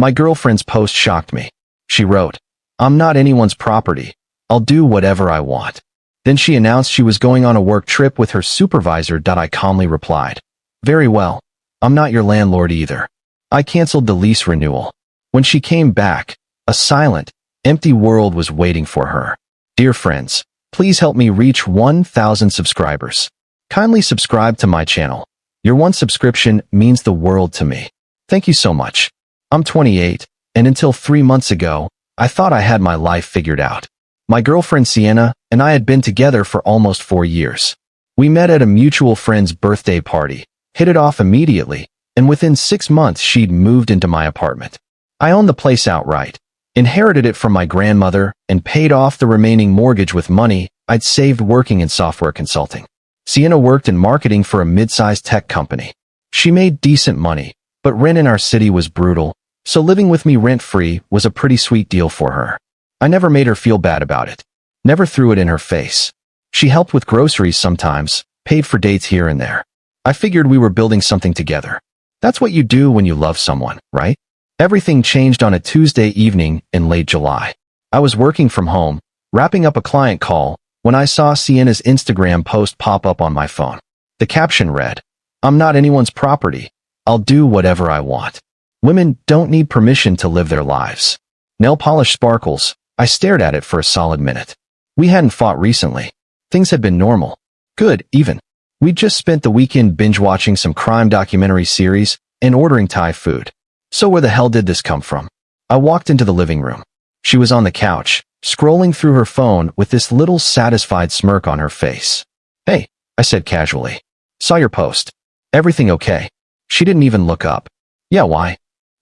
My girlfriend's post shocked me. She wrote, "I'm not anyone's property. I'll do whatever I want." Then she announced she was going on a work trip with her supervisor. I calmly replied, "Very well. I'm not your landlord either." I canceled the lease renewal. When she came back, a silent, empty world was waiting for her. Dear friends, please help me reach 1,000 subscribers. Kindly subscribe to my channel. Your one subscription means the world to me. Thank you so much. I'm 28, and until 3 months ago, I thought I had my life figured out. My girlfriend Sienna and I had been together for almost 4 years. We met at a mutual friend's birthday party, hit it off immediately, and within 6 months she'd moved into my apartment. I owned the place outright, inherited it from my grandmother, and paid off the remaining mortgage with money I'd saved working in software consulting. Sienna worked in marketing for a mid-sized tech company. She made decent money, but rent in our city was brutal, so living with me rent-free was a pretty sweet deal for her. I never made her feel bad about it. Never threw it in her face. She helped with groceries sometimes, paid for dates here and there. I figured we were building something together. That's what you do when you love someone, right? Everything changed on a Tuesday evening in late July. I was working from home, wrapping up a client call, when I saw Sienna's Instagram post pop up on my phone. The caption read, "I'm not anyone's property. I'll do whatever I want." Women don't need permission to live their lives. Nail polish sparkles. I stared at it for a solid minute. We hadn't fought recently. Things had been normal. Good, even. We'd just spent the weekend binge-watching some crime documentary series and ordering Thai food. So where the hell did this come from? I walked into the living room. She was on the couch, scrolling through her phone with this little satisfied smirk on her face. "Hey," I said casually. "Saw your post. Everything okay?" She didn't even look up. "Yeah, why?"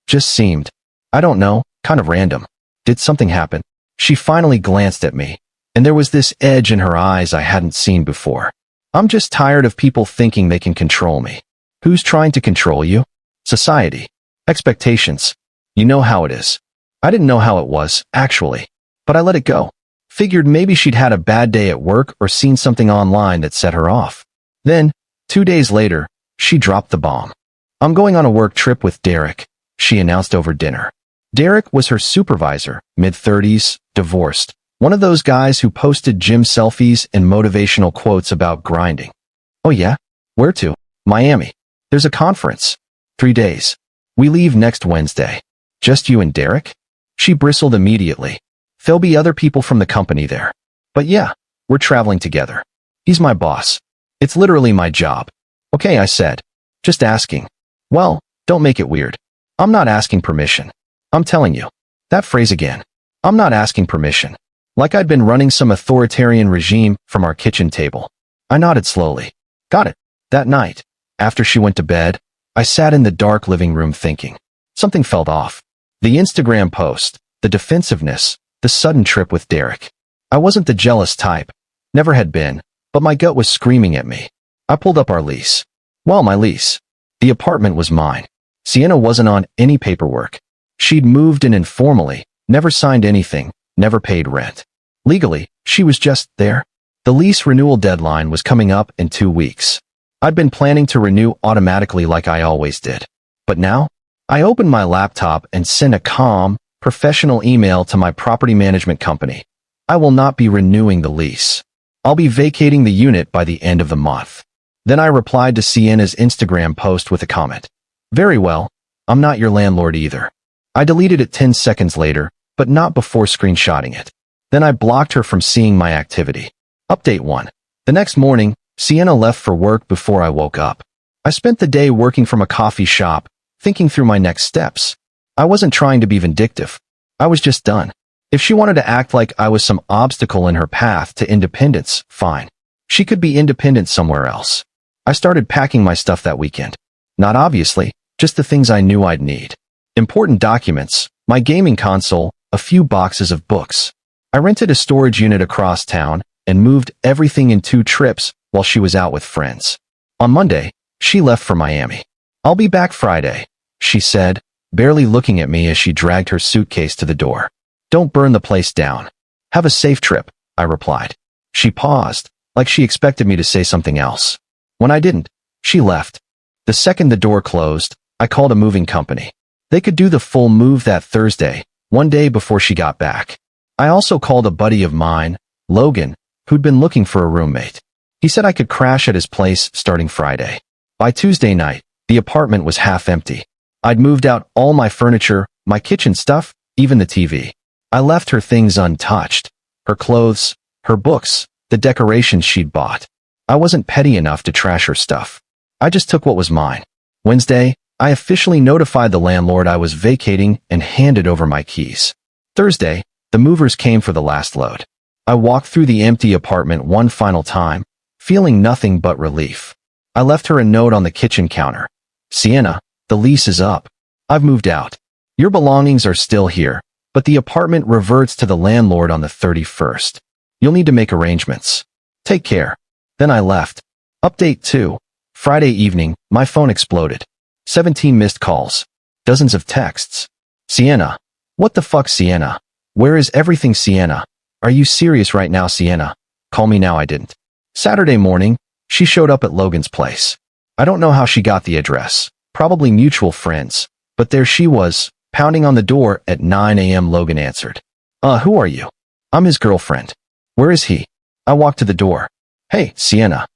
"Just seemed, I don't know, kind of random. Did something happen?" She finally glanced at me, and there was this edge in her eyes I hadn't seen before. "I'm just tired of people thinking they can control me." "Who's trying to control you?" "Society. Expectations. You know how it is." I didn't know how it was, actually, but I let it go. Figured maybe she'd had a bad day at work or seen something online that set her off. Then, 2 days later, she dropped the bomb. "I'm going on a work trip with Derek," she announced over dinner. Derek was her supervisor, mid-30s, divorced, one of those guys who posted gym selfies and motivational quotes about grinding. "Oh yeah? Where to?" "Miami. There's a conference. 3 days. We leave next Wednesday." "Just you and Derek?" She bristled immediately. "There'll be other people from the company there. But yeah, we're traveling together. He's my boss. It's literally my job." "Okay," I said. "Just asking." "Well, don't make it weird. I'm not asking permission. I'm telling you." That phrase again. I'm not asking permission. Like I'd been running some authoritarian regime from our kitchen table. I nodded slowly. "Got it." That night, after she went to bed, I sat in the dark living room thinking. Something felt off. The Instagram post, the defensiveness, the sudden trip with Derek. I wasn't the jealous type. Never had been, but my gut was screaming at me. I pulled up our lease. Well, my lease. The apartment was mine. Sienna wasn't on any paperwork. She'd moved in informally, never signed anything, never paid rent. Legally, she was just there. The lease renewal deadline was coming up in 2 weeks. I'd been planning to renew automatically like I always did. But now, I opened my laptop and sent a calm, professional email to my property management company. I will not be renewing the lease. I'll be vacating the unit by the end of the month. Then I replied to Sienna's Instagram post with a comment. "Very well, I'm not your landlord either." I deleted it 10 seconds later, but not before screenshotting it. Then I blocked her from seeing my activity. Update 1. The next morning, Sienna left for work before I woke up. I spent the day working from a coffee shop, thinking through my next steps. I wasn't trying to be vindictive. I was just done. If she wanted to act like I was some obstacle in her path to independence, fine. She could be independent somewhere else. I started packing my stuff that weekend. Not obviously, just the things I knew I'd need. Important documents, my gaming console, a few boxes of books. I rented a storage unit across town and moved everything in 2 trips while she was out with friends. On Monday, she left for Miami. "I'll be back Friday," she said, barely looking at me as she dragged her suitcase to the door. "Don't burn the place down." "Have a safe trip," I replied. She paused, like she expected me to say something else. When I didn't, she left. The second the door closed, I called a moving company. They could do the full move that Thursday, one day before she got back. I also called a buddy of mine, Logan, who'd been looking for a roommate. He said I could crash at his place starting Friday. By Tuesday night, the apartment was half empty. I'd moved out all my furniture, my kitchen stuff, even the TV. I left her things untouched. Her clothes, her books, the decorations she'd bought. I wasn't petty enough to trash her stuff. I just took what was mine. Wednesday, I officially notified the landlord I was vacating and handed over my keys. Thursday, the movers came for the last load. I walked through the empty apartment one final time, feeling nothing but relief. I left her a note on the kitchen counter. Sienna, the lease is up. I've moved out. Your belongings are still here, but the apartment reverts to the landlord on the 31st. You'll need to make arrangements. Take care. Then I left. Update 2. Friday evening, my phone exploded. 17 missed calls. Dozens of texts. Sienna. What the fuck, Sienna? Where is everything, Sienna? Are you serious right now, Sienna? Call me now. I didn't. Saturday morning, she showed up at Logan's place. I don't know how she got the address. Probably mutual friends. But there she was, pounding on the door at 9 a.m. Logan answered. Who are you? I'm his girlfriend. Where is he? I walked to the door. Hey, Sienna.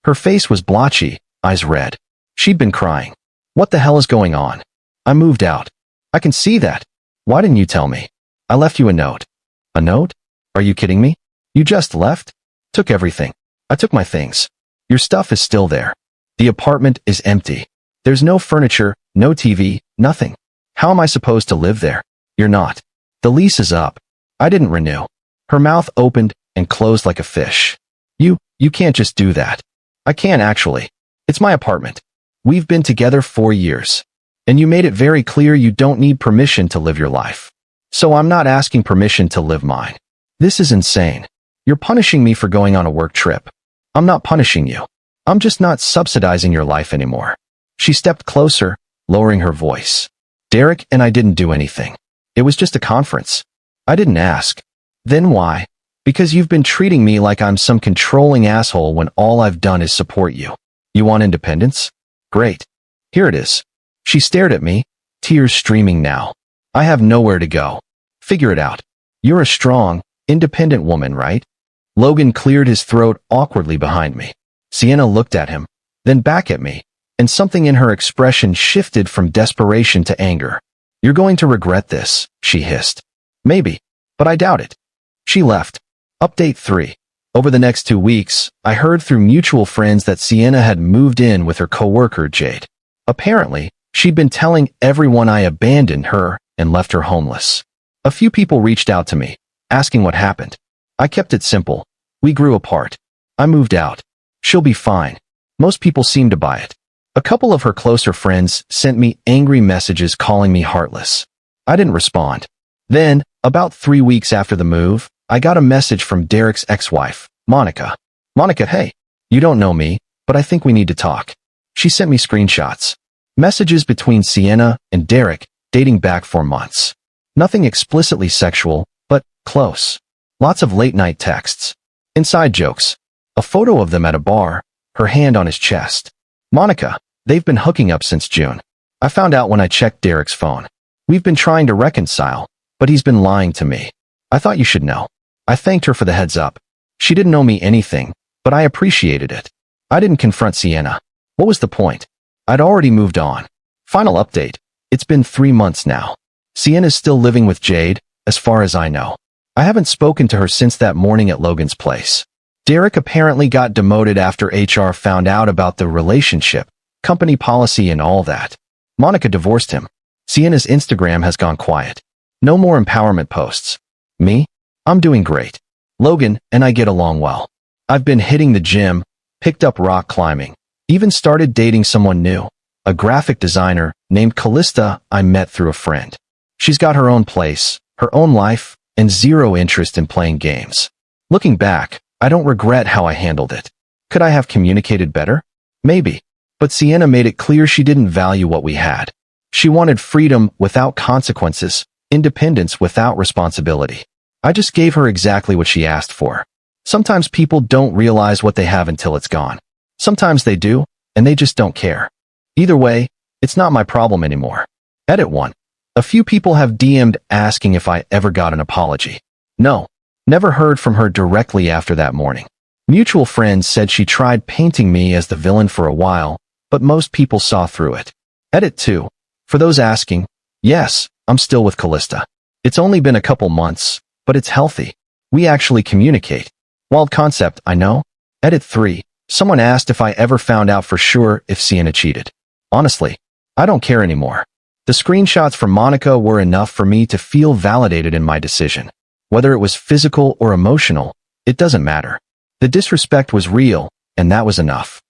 Her face was blotchy, eyes red. She'd been crying. What the hell is going on? I moved out. I can see that. Why didn't you tell me? I left you a note. A note? Are you kidding me? You just left? Took everything. I took my things. Your stuff is still there. The apartment is empty. There's no furniture, no TV, nothing. How am I supposed to live there? You're not. The lease is up. I didn't renew. Her mouth opened and closed like a fish. You can't just do that. I can actually. It's my apartment. We've been together 4 years. And you made it very clear you don't need permission to live your life. So I'm not asking permission to live mine. This is insane. You're punishing me for going on a work trip. I'm not punishing you. I'm just not subsidizing your life anymore. She stepped closer, lowering her voice. Derek and I didn't do anything. It was just a conference. I didn't ask. Then why? Because you've been treating me like I'm some controlling asshole when all I've done is support you. You want independence? Great. Here it is. She stared at me, tears streaming now. I have nowhere to go. Figure it out. You're a strong, independent woman, right? Logan cleared his throat awkwardly behind me. Sienna looked at him, then back at me, and something in her expression shifted from desperation to anger. You're going to regret this, she hissed. Maybe, but I doubt it. She left. Update 3. Over the next 2 weeks, I heard through mutual friends that Sienna had moved in with her coworker, Jade. Apparently, she'd been telling everyone I abandoned her and left her homeless. A few people reached out to me, asking what happened. I kept it simple. We grew apart. I moved out. She'll be fine. Most people seem to buy it. A couple of her closer friends sent me angry messages calling me heartless. I didn't respond. Then, about 3 weeks after the move, I got a message from Derek's ex-wife, Monica. Monica, hey, you don't know me, but I think we need to talk. She sent me screenshots. Messages between Sienna and Derek, dating back 4 months. Nothing explicitly sexual, but close. Lots of late-night texts. Inside jokes. A photo of them at a bar, her hand on his chest. Monica, they've been hooking up since June. I found out when I checked Derek's phone. We've been trying to reconcile, but he's been lying to me. I thought you should know. I thanked her for the heads up. She didn't know me anything, but I appreciated it. I didn't confront Sienna. What was the point? I'd already moved on. Final update. It's been 3 months now. Sienna's still living with Jade, as far as I know. I haven't spoken to her since that morning at Logan's place. Derek apparently got demoted after HR found out about the relationship, company policy and all that. Monica divorced him. Sienna's Instagram has gone quiet. No more empowerment posts. Me? I'm doing great. Logan and I get along well. I've been hitting the gym, picked up rock climbing, even started dating someone new, a graphic designer named Callista I met through a friend. She's got her own place, her own life, and zero interest in playing games. Looking back, I don't regret how I handled it. Could I have communicated better? Maybe. But Sienna made it clear she didn't value what we had. She wanted freedom without consequences, independence without responsibility. I just gave her exactly what she asked for. Sometimes people don't realize what they have until it's gone. Sometimes they do, and they just don't care. Either way, it's not my problem anymore. Edit 1. A few people have DM'd asking if I ever got an apology. No, never heard from her directly after that morning. Mutual friends said she tried painting me as the villain for a while, but most people saw through it. Edit 2. For those asking, yes, I'm still with Callista. It's only been a couple months, but it's healthy. We actually communicate. Wild concept, I know. Edit 3. Someone asked if I ever found out for sure if Sienna cheated. Honestly, I don't care anymore. The screenshots from Monica were enough for me to feel validated in my decision. Whether it was physical or emotional, it doesn't matter. The disrespect was real, and that was enough.